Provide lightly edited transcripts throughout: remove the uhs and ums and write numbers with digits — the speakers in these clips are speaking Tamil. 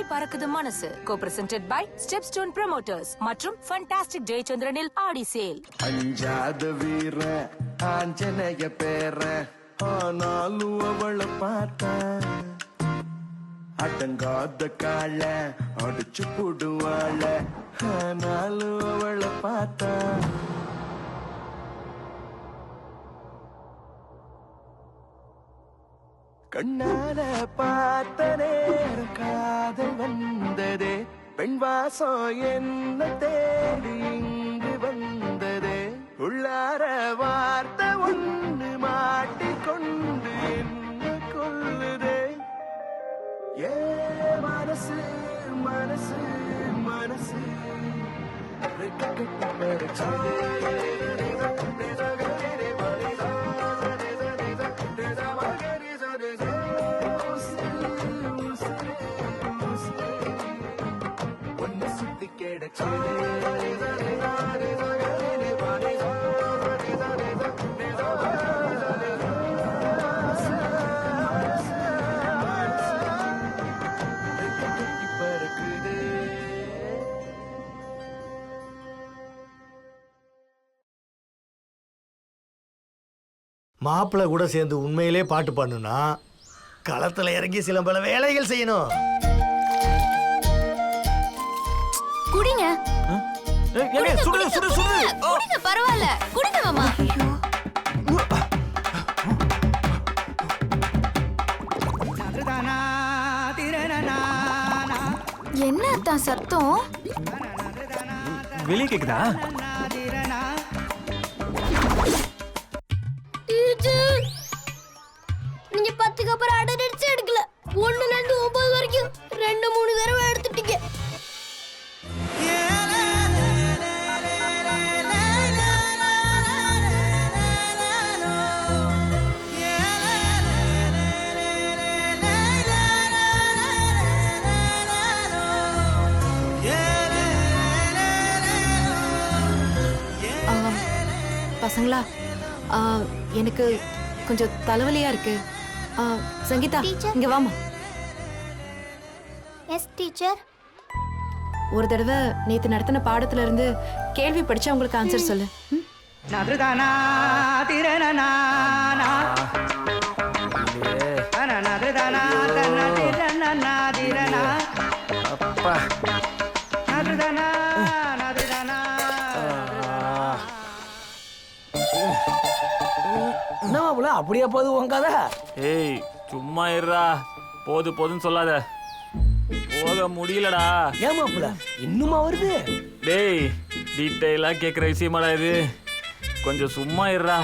ஆடி பறக்குது மனசு. Co-presented by Stepstone Promoters மற்றும் Fantastic Jayachandranil ஆடி சேல். அஞ்சாத வீர ஆஞ்சநேய பேர ஆனாலும் அவளை பார்த்தா அடங்காத கால அடிச்சு போடுவாள ஆனாலும் அவளை பார்த்தா கண்ணால பார்த்த நேரம் காதல் வந்ததே பெண் வாசம் என்ன தேடி இங்கு வந்ததே உள்ளார வார்த்தை ஒன்று மாட்டிக்கொண்டு என்ன கொல்லுதே ஏ மனசு மனசு மனசு கட்டி பறிச்சதே மாப்பிள்ளை கூட சேர்ந்து உண்மையிலே பாட்டு பண்ணுனா களத்துல இறங்கி சில பல வேலைகள் செய்யணும். குடிங்க. சுடு சுடு சுடு. குடிங்க பரவாயில்ல. குடிங்க மாமா. என்ன தான் சத்தம்? வெளியே கேக்குதா? நீங்க 10க்கு அப்புறம் ஆர்டர் அடிச்சு எடுக்கல. 1ல இருந்து 9 வரைக்கும் 2-3 தடவை எடுத்துட்டீங்க. பசங்களா, எனக்கு கொஞ்சம் தலைவலியா இருக்கு. சங்கீதா, இங்க வாமா. Yes teacher. ஒரு தடவை நேத்து நடத்தின பாடத்துல இருந்து கேள்வி படிச்சு உங்களுக்கு ஆன்சர் சொல்லு. அப்படியே போது உங்காத. ஏய் சும்மா இருடா. போது போதுன்னு சொல்லாத. போக முடியலடா. ஏன் மாப்பிள்ள இன்னுமா வருது? டேய் டீட்டெயிலா கேக்குற விஷயமாடா இது. கொஞ்சம் சும்மா இருடா.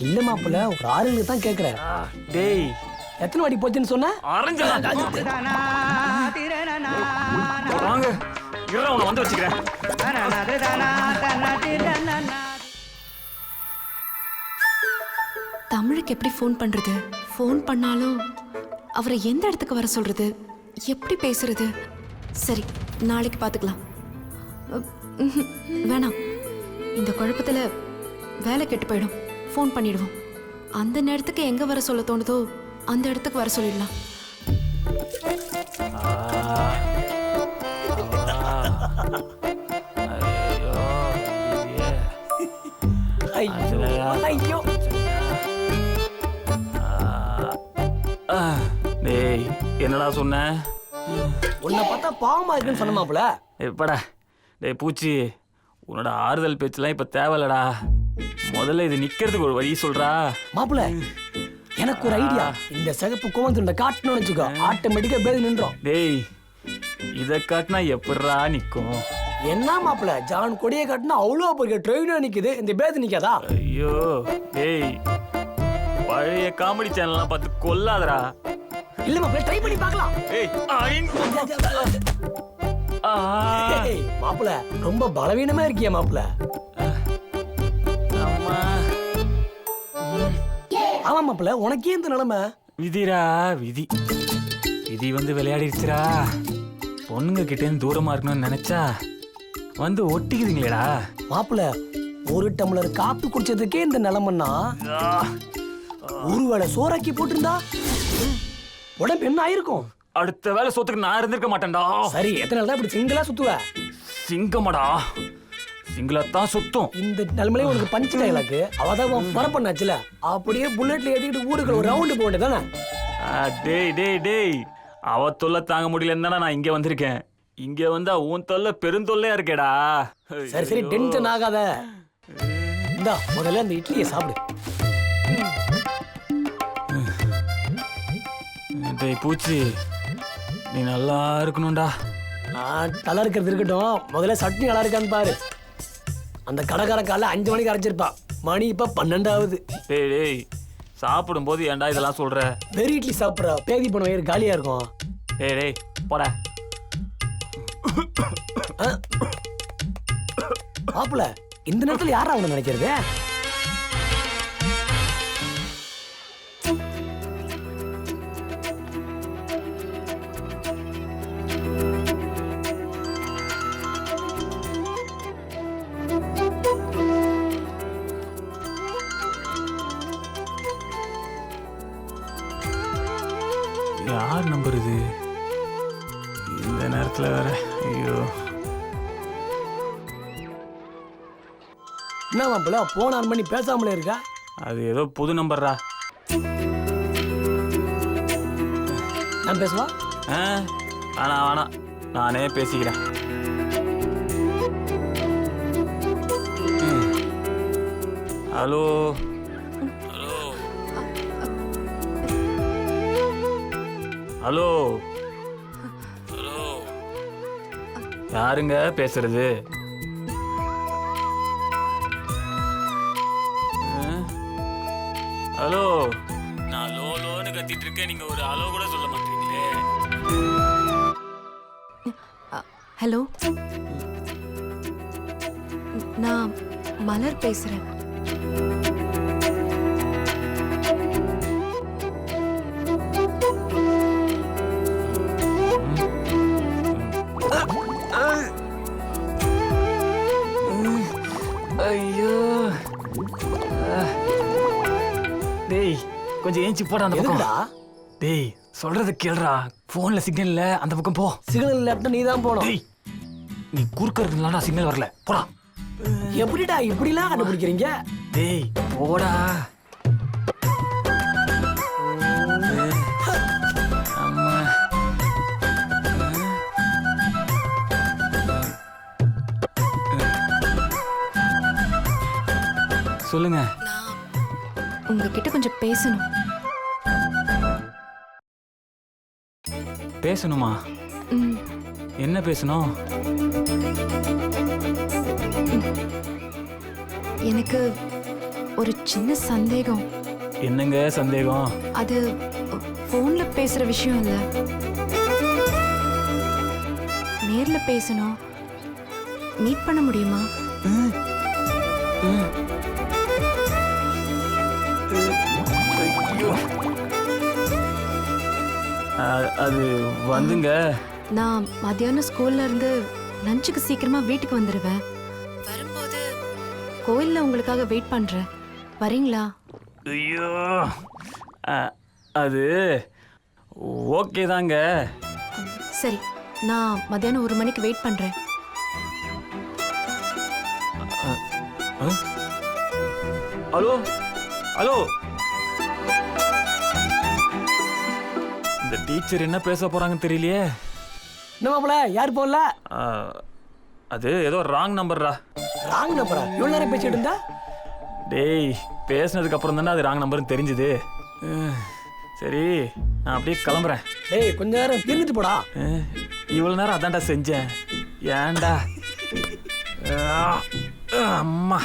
இல்ல மாப்பிள்ள ஒரு 6 தான் கேக்குறேன். டேய் எத்தனை வாட்டி போச்சுன்னு சொன்ன? வாங்க இருடா, உன்னை வந்து வச்சுக்கிறேன். தமிழுக்கு எப்படி ஃபோன் பண்றது? ஃபோன் பண்ணாலும் அவரை எந்த இடத்துக்கு வர சொல்றது? எப்படி பேசுறது? சரி, நாளைக்கு பார்த்துக்கலாம். வேணாம், இந்த குழப்பத்துல வேலை கெட்டு போயிடும். ஃபோன் பண்ணிடுவோம். அந்த நேரத்துக்கு எங்க வர சொல்ல தோணுதோ அந்த இடத்துக்கு வர சொல்லிடலாம். ஐயோ டேய் என்னடா சொன்ன? உன்னை பார்த்தா பாவமா இருக்குன்னு சொன்ன மாப்பிள்ள. எப்படா டேய் பூச்சி, உன்னோட ஆறுதல் பேச்செல்லாம் இப்ப தேவையில்லடா. முதல்ல இது நிக்கிறதுக்கு ஒரு வழி சொல்றா. மாப்பிள்ள எனக்கு ஒரு ஐடியா. இந்த சிகப்பு கோவந்துண்ட காட்டணும்னு வச்சுக்கோ, ஆட்டோமேட்டிக்கா பேதி நின்றோம். டேய் இத காட்டினா எப்படா நிக்கும்? என்ன மாப்பிள்ள ஜான் கொடியை காட்டினா அவ்வளோ பெரிய ட்ரெயினா நிக்குது, இந்த பேதி நிக்காதா? ஐயோ டேய் பழைய காமெடி சேனல்லாம் பார்த்து கொல்லாதடா. இல்ல மாப்பிள்ள ட்ரை பண்ணி பார்க்கலாம். மாப்பிள்ள ரொம்ப பலவீனமா இருக்கியா மாப்பிள்ள? ஆமா மாப்பிள்ள, உனக்கே இந்த நிலைமை? விதிரா விதி. விதி வந்து விளையாடிடுச்சுரா. பொண்ணுங்க கிட்ட இருந்து தூரமா இருக்கணும்னு நினைச்சா வந்து ஒட்டிக்குதுங்களேடா. மாப்பிள்ள ஒரு டம்ளர் காப்பி குடிச்சதுக்கே இந்த நிலைமைன்னா, ஒருவேளை சோறாக்கி போட்டிருந்தா உடம்பு என்ன ஆயிருக்கும்? அடுத்த வேலை சொத்துக்கு நான் இருந்திருக்க மாட்டேன்டா. சரி, எத்தனை நாள் தான் இப்படி சிங்கிளா சுத்துவ? சிங்கமடா, சிங்களத்தான் சுத்தும். இந்த நிலைமையிலே உனக்கு பஞ்சு டைலாக்கு அவதான் வர பண்ணாச்சுல, அப்படியே புல்லட்ல ஏத்திக்கிட்டு ஊருக்கு ஒரு ரவுண்டு போக வேண்டியதானே? டேய் டேய் டேய், அவ தொல்லை தாங்க முடியலன்னு தானே நான் இங்க வந்திருக்கேன். இங்க வந்தா உன் தொல்லை பெருந்தொல்லையா இருக்கேடா. சரி சரி, டென்ஷன் ஆகாத. இந்தா முதல்ல அந்த இட்லியை சாப்பிடு. டேய் பூச்சி, நீ நல்லா இருக்கணும்டா. நல்லா இருக்கிறது இருக்கட்டும், முதல்ல சட்னி நல்லா இருக்கான்னு பாரு. அந்த கடைக்கார காலைல 5 மணிக்கு அரைச்சிருப்பான், மணி இப்ப 12 ஆகுது. டேய் டேய், சாப்பிடும்போது ஏன்டா இதெல்லாம் சொல்ற? வெறி இட்லி சாப்பிட்ற, பேதி போன வயிறு காலியா இருக்கும். டேய் டேய் போடா. மாப்பிள, இந்த நேரத்துல யாரா அவனை நினைக்கிறது? யார் நம்பர் இது? இந்த நேரத்துல வேற. ஐயோ, என்ன மாப்பிள போன் ஆன் பண்ணி பேசாமலே இருக்கா? அது ஏதோ புது நம்பர்ரா. நான் பேசுவா? வேணாம் வேணாம், நானே பேசிக்கிறேன். ஹலோ ஹலோ ஹலோ ஹலோ, யாருங்க பேசுறது? ஹலோ, நான் லோ லோன்னு கத்திட்டு இருக்கேன், நீங்க ஒரு ஹலோ கூட சொல்ல மாட்டீங்களே. ஹலோ, நான் மலர் பேசுறேன். ஐயோ, டேய் கொஞ்சம் ஏஞ்சி போடா அந்த பக்கம். டேய் சொல்றத கேளுடா, போன்ல சிக்னல் இல்ல, அந்த பக்கம் போ. சிக்னல் இல்லாட்ட நீ தான் போனோம். டேய் நீ குறுக்கறதுனால சிக்னல் வரல, போடா. எப்படிடா இப்படிலாம் கண்டுபிடிக்கிறீங்க? டேய் போடா. அம்மா, சொல்லுங்க. உங்ககிட்ட கொஞ்சம் பேசணும். பேசணுமா? என்ன பேசணும்? எனக்கு ஒரு சின்ன சந்தேகம். என்னங்க சந்தேகம்? அது போன்ல பேசுற விஷயம் இல்ல, நேர்ல பேசணும். மீட் பண்ண முடியுமா? அது வந்துங்க, நான் மத்தியானம் ஸ்கூல்ல இருந்து லஞ்சுக்கு சீக்கிரமா வீட்டுக்கு வந்துடுவேன். வரும்போது கோயில்ல உங்களுக்காக வெயிட் பண்றேன், வரீங்களா? ஐயோ, அது ஓகே தாங்க. சரி, நான் மத்தியானம் 1 மணிக்கு வெயிட் பண்றேன். ஹலோ ஹலோ, இந்த டீச்சர் என்ன பேச போறாங்கன்னு தெரியலையே. என்ன மாப்பிள, யார் போன்ல? அது ஏதோ ராங் நம்பர்ரா. ராங் நம்பரா? இவ்வளவு நேரம் பேசிட்டு இருந்தா? டேய் பேசினதுக்கு அப்புறம் தானே அது ராங் நம்பர்னு தெரிஞ்சுது. சரி, நான் அப்படியே கிளம்புறேன். டேய் கொஞ்ச நேரம் இருந்துட்டு போடா. இவ்வளவு நேரம் அதான்டா செஞ்சேன், ஏன்டா? அம்மா.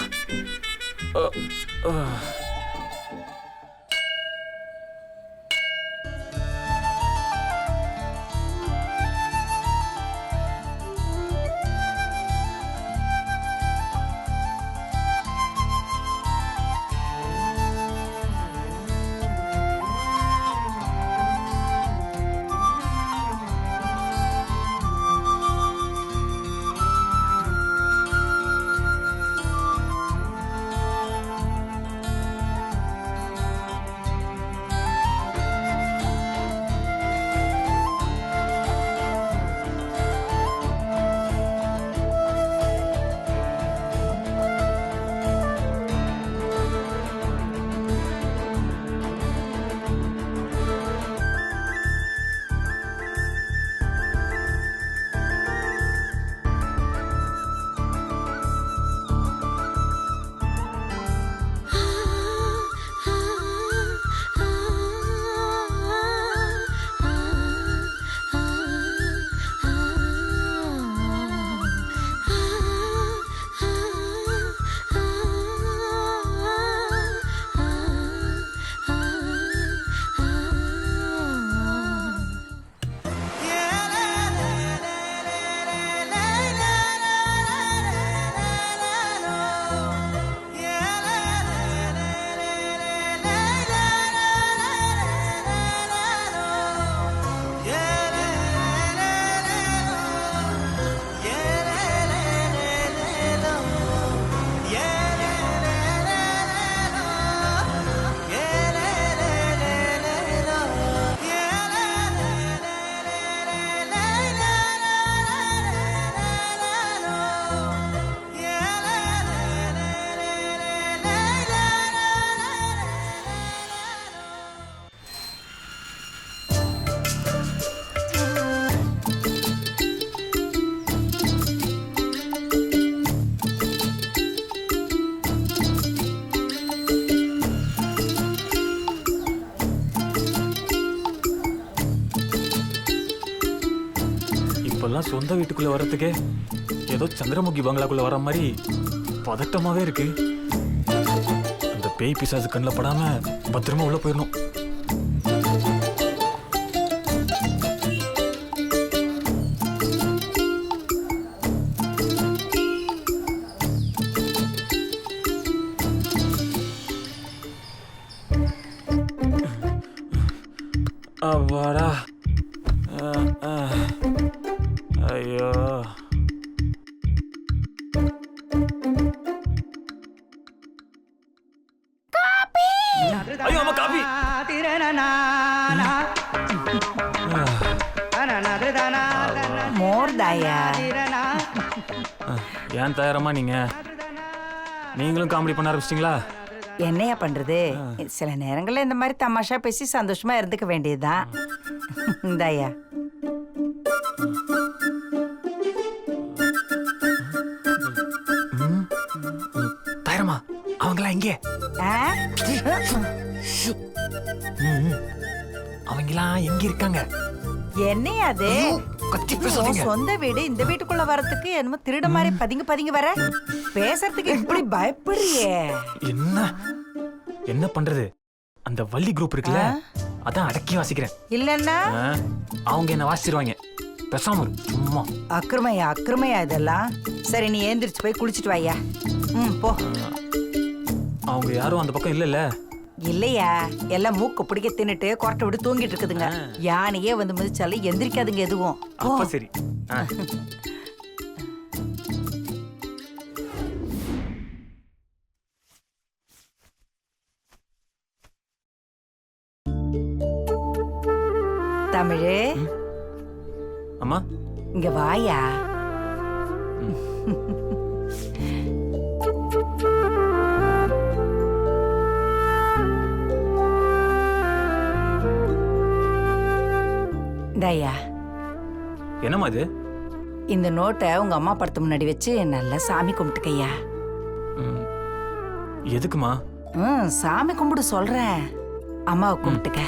இப்பெல்லாம் சொந்த வீட்டுக்குள்ள வர்றதுக்கே ஏதோ சந்திரமுகி பங்களாக்குள்ள வர மாதிரி பதட்டமாவே இருக்கு. அந்த பேய் பிசாசு கண்ணில் படாம பத்திரமா உள்ள போயிடணும். அவ்வாடா. ஐயோ ஐயோ அம்மா காபி. மோர் தாயா. ஏன் தயாரமா நீங்களும் காமெடி பண்ண ஆரம்பிச்சிட்டீங்களா? என்னையா பண்றது, சில நேரங்கள்ல இந்த மாதிரி தமாஷா பேசி சந்தோஷமா இருந்துக்க வேண்டியதுதான். இந்தாயா. தயாரமா அவங்களா எங்கே? அவங்களாம் எங்க இருக்காங்க? என்னையா அது? சொந்த வீடு, இந்த வீட்டுக்குள்ள வரதுக்கு என்னமோ திருட மாதிரி பதுங்கி வர. பேசுறதுக்கு இப்படி பயப்படுறியே. என்ன பண்றது? அந்த வள்ளி குரூப் இருக்குல்ல, அதான் அடக்கி வாசிக்கிறேன். இல்லன்னா அவங்க என்ன வாசிச்சிருவாங்க. பேசாம சும்மா. அக்கிரமையா இதெல்லாம். சரி, நீ ஏந்திரிச்சு போய் குளிச்சுட்டு வாயா. போ. அவங்க யாரும் அந்த பக்கம் இல்லல்ல? இல்லையா, எல்லாம் மூக்கு பிடிக்க தின்னுட்டு கொரட்டை விட்டு தூங்கிட்டு இருக்குதுங்க. யானையே வந்து மிதிச்சாலும் எந்திரிக்காதுங்க எதுவும். அப்ப சரி. தமிழே, அம்மா இங்க வாயா. தயா, என்னம்மா இது? இந்த நோட்டை உங்க அம்மா படத்து முன்னாடி வச்சு நல்லா சாமி கும்பிட்டுக்கையா. எதுக்குமா? சாமி கும்பிடு சொல்றேன். அம்மாவை கும்பிட்டுக்க.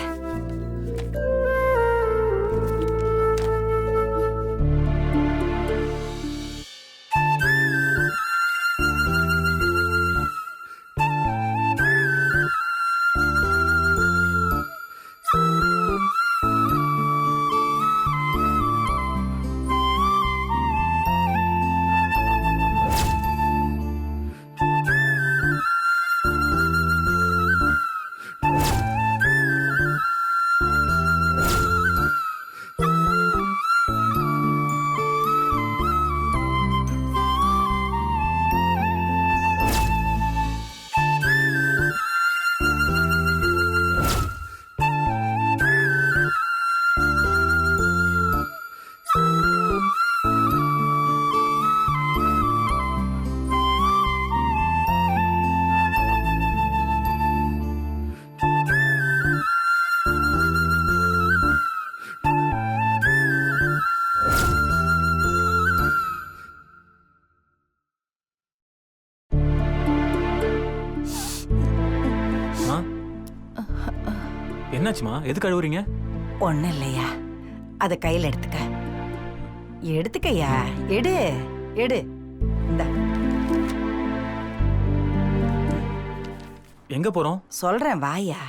என்னாச்சுமா? எதுக்கு அழுவுறீங்க? ஒண்ணும் இல்லையா, அத கையில எடுத்துக்கய்யா. எடு. இந்தா. எங்க போறோம்? சொல்றேன் வாயா.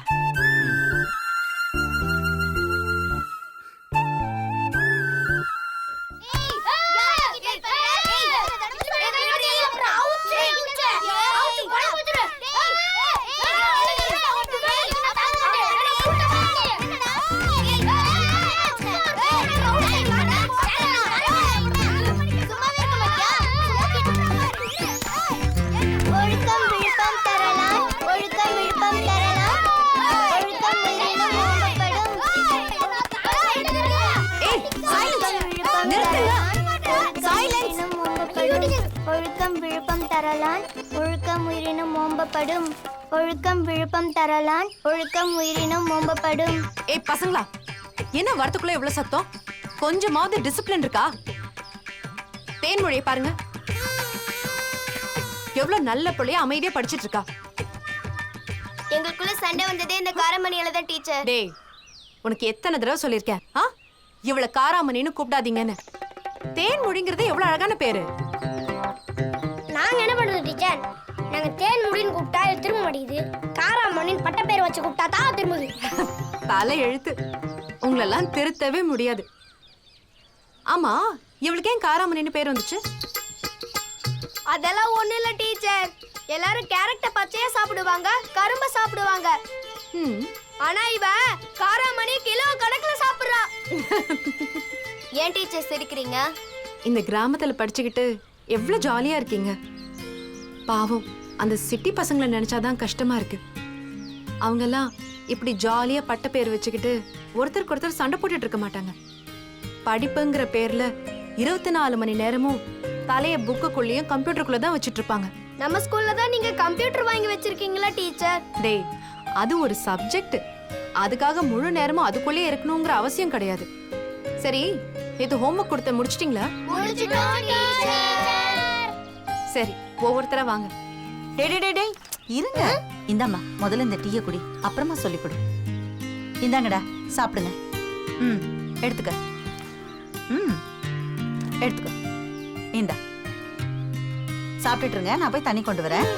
ஒழுக்கம் விழுப்பம் தரலான் ஒழுக்கம் உயிரினும் ஓம்பப்படும். ஒழுக்கம் விழுப்பம் தரலான் ஒழுக்கம் உயிரினும் ஓம்பப்படும். ஏய் பசங்களா, என்ன வரத்துக்குள்ள இவ்வளவு சத்தம்? கொஞ்சமாவது டிசிப்ளின் இருக்கா? தேன்மொழியை பாருங்க, எவ்வளவு நல்ல பிள்ளைய அமைதியா படிச்சிட்டு இருக்கா. எங்களுக்குள்ள சண்டை வந்ததே இந்த காரமணியால தான் டீச்சர். டேய், உனக்கு எத்தனை தடவை சொல்லியிருக்கேன், இவளை காராமணின்னு கூப்பிடாதீங்கன்னு. தேன் மொழிங்கிறது எவ்வளவு அழகான பேரு. நாங்க என்ன பண்றது டீச்சர்? நாங்க தேன் முடின்னு கூப்பிட்டா இது திரும்ப மாட்டேங்குது. காராமணின்னு பட்ட பேர் வச்சு கூப்பிட்டா தான் திரும்புது. தலை எழுத்து. உங்களெல்லாம் திருத்தவே முடியாது. ஆமா, இவளுக்கு ஏன் காராமணின்னு பேர் வந்துச்சு? அதெல்லாம் ஒண்ணு இல்ல டீச்சர். எல்லாரும் கேரட்டை பச்சையா சாப்பிடுவாங்க, கரும்ப சாப்பிடுவாங்க. ஆனா இவ காராமணி கிலோ கணக்குல சாப்பிடுறா. ஏன் டீச்சர் சிரிக்கிறீங்க? இந்த கிராமத்துல படிச்சுக்கிட்டு எவ்வளவு ஜாலியா இருக்கீங்க. பாவம் அந்த சிட்டி பசங்களை நினைச்சாதான் கஷ்டமா இருக்கு. அவங்கெல்லாம் இப்படி ஜாலியா பட்ட பேர் வச்சுக்கிட்டு ஒருத்தருக்கு ஒருத்தர் சண்டை போட்டுட்டு இருக்க மாட்டாங்க. படிப்புங்கிற பேர்ல 24 மணி நேரமும் தலைய புக்குக்குள்ளேயும் கம்ப்யூட்டருக்குள்ள தான் வச்சிட்டு இருப்பாங்க. நம்ம ஸ்கூல்ல தான் நீங்க கம்ப்யூட்டர் வாங்கி வச்சிருக்கீங்களா டீச்சர்? டேய், அது ஒரு சப்ஜெக்ட். அதுக்காக முழு நேரமும் அதுக்குள்ளேயே இருக்கணுங்கிற அவசியம் கிடையாது. சரி, இது ஹோம்வொர்க் கொடுத்த முடிச்சிட்டீங்களா? முடிச்சிட்டோம் டீச்சர். சரி, ஒவ்வொருத்தரா வாங்க. டேய் இருங்க. இந்தாம்மா, முதல்ல இந்த டீயை குடி, அப்புறமா சொல்லி கொடு. இந்தாங்கடா, சாப்பிடுங்க. எடுத்துக்க. எடுத்துக்க. இந்தா சாப்பிட்டுருங்க, நான் போய் தண்ணி கொண்டு வரேன்.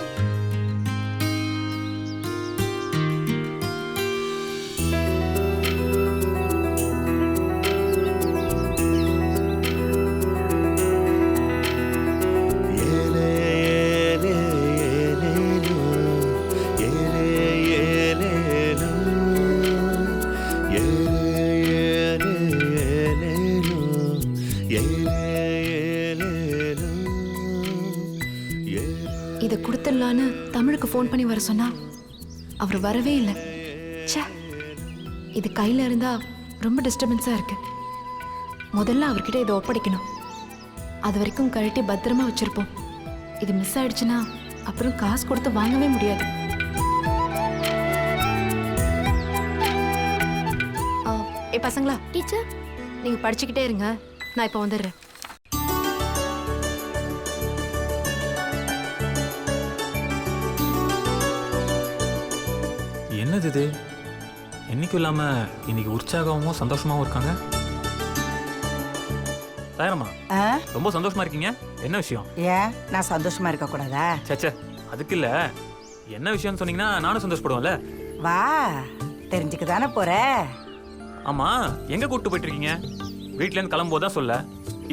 இதை கொடுத்துடலான்னு தமிழுக்கு ஃபோன் பண்ணி வர சொன்னா அவர் வரவே இல்லை. ச்சே, இது கையில இருந்தா ரொம்ப டிஸ்டர்பன்ஸா இருக்கு. முதல்ல அவர்கிட்ட இதை ஒப்படைக்கணும். அது வரைக்கும் கழட்டி பத்திரமா வச்சிருப்போம். இது மிஸ் ஆயிடுச்சுன்னா அப்புறம் காசு கொடுத்து வாங்கவே முடியாது. ஏ பசங்களா, டீச்சர் நீங்க படிச்சுக்கிட்டே இருங்க, நான் இப்ப வந்துடுறேன். என்னது இது? என்னைக்கும் இல்லாம இன்னைக்கு உற்சாகமும் சந்தோஷமாவும் இருக்காங்க. தாயரம்மா, ரொம்ப சந்தோஷமா இருக்கீங்க. என்ன விஷயம்? ஏன் நான் சந்தோஷமா இருக்க கூடாதா? சேச்சே, அதுக்கு இல்ல. என்ன விஷயம்னு சொன்னீங்கன்னா நானும் சந்தோஷப்படுவேன்ல. வா, தெரிஞ்சுக்க தானே போற. ஆமா, எங்க கூட்டு போயிட்டு இருக்கீங்க? வீட்ல இருந்து கிளம்பும்போதுதான் சொல்ல.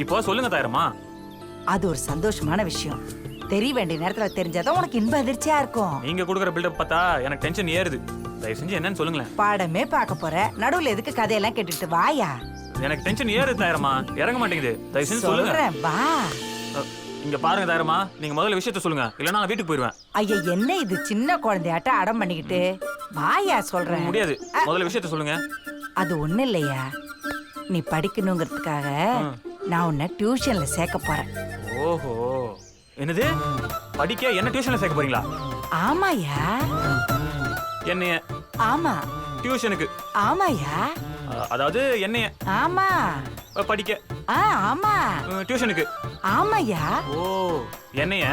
இப்போ சொல்லுங்க தாயரம்மா. அது ஒரு சந்தோஷமான விஷயம். தெரிய வேண்டிய நேரத்துல தெரிஞ்சாதான் உனக்கு இன்ப அதிர்ச்சியா இருக்கும். நீங்க கொடுக்குற பில்டப் பார்த்தா எனக்கு டென்ஷன் ஏறுது. தயவு செஞ்சு என்னன்னு சொல்லுங்களேன். பாடமே பார்க்க போற, நடுவுல எதுக்கு கதையெல்லாம் கேட்டுட்டு வாயா. எனக்கு டென்ஷன் ஏறுது தாயரம்மா, இறங்க மாட்டேங்குது. தயவு செஞ்சு சொல்லுங்க. சொல்றேன் வா. இங்க பாருங்க தாயரம்மா, நீங்க முதல்ல விஷயத்த சொல்லுங்க, இல்லன்னா நான் வீட்டுக்கு போயிடுவேன். ஐயா, என்ன இது சின்ன குழந்தையாட்ட அடம் பண்ணிக்கிட்டு? வாயா சொல்றேன். முடியாது, முதல்ல விஷயத்த சொல்லுங்க. அது ஒண்ணு இல்லையா, நீ படிக்கணுங்கிறதுக்காக நான் உன்னை டியூஷன்ல சேர்க்க போறேன். ஓஹோ, என்னது? படிக்க என்ன டியூஷன்ல சேர்க்க போறீங்களா? ஆமாயா. என்னைய? ஆமா. டியூஷனுக்கு? ஆமாயா. அதாவது என்னைய? ஆமா. படிக்க? ஆமா. டியூஷனுக்கு? ஆமாயா. ஓ, என்னைய?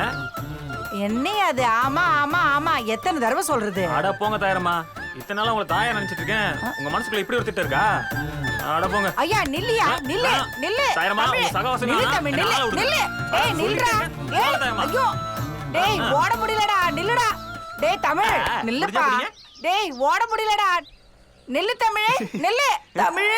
என்னையா அது? ஆமா ஆமா ஆமா, எத்தனை தடவை சொல்றது? அட போங்க தாயரம்மா, இத்தனை நாளா உங்களை தாயா நினைச்சிட்டு இருக்கேன். உங்க மனசுக்குள்ள இப்படி ஒரு திட்டம் இருக்கா? அட போங்க. ஐயா நில்லியா, நில்லு நில்லு. தாயரம்மா, உங்க சகவாசம் நில்லு தம்பி, நில்லு நில்லு. ஏய் நில்றா. ஏய் ஐயோ. டேய் ஓட முடியலடா, நில்லுடா. டேய் தமிழ், நில்லுப்பா. டேய் ஓட முடியலடா. நில்லு தமிழ், நில்லு தமிழ்.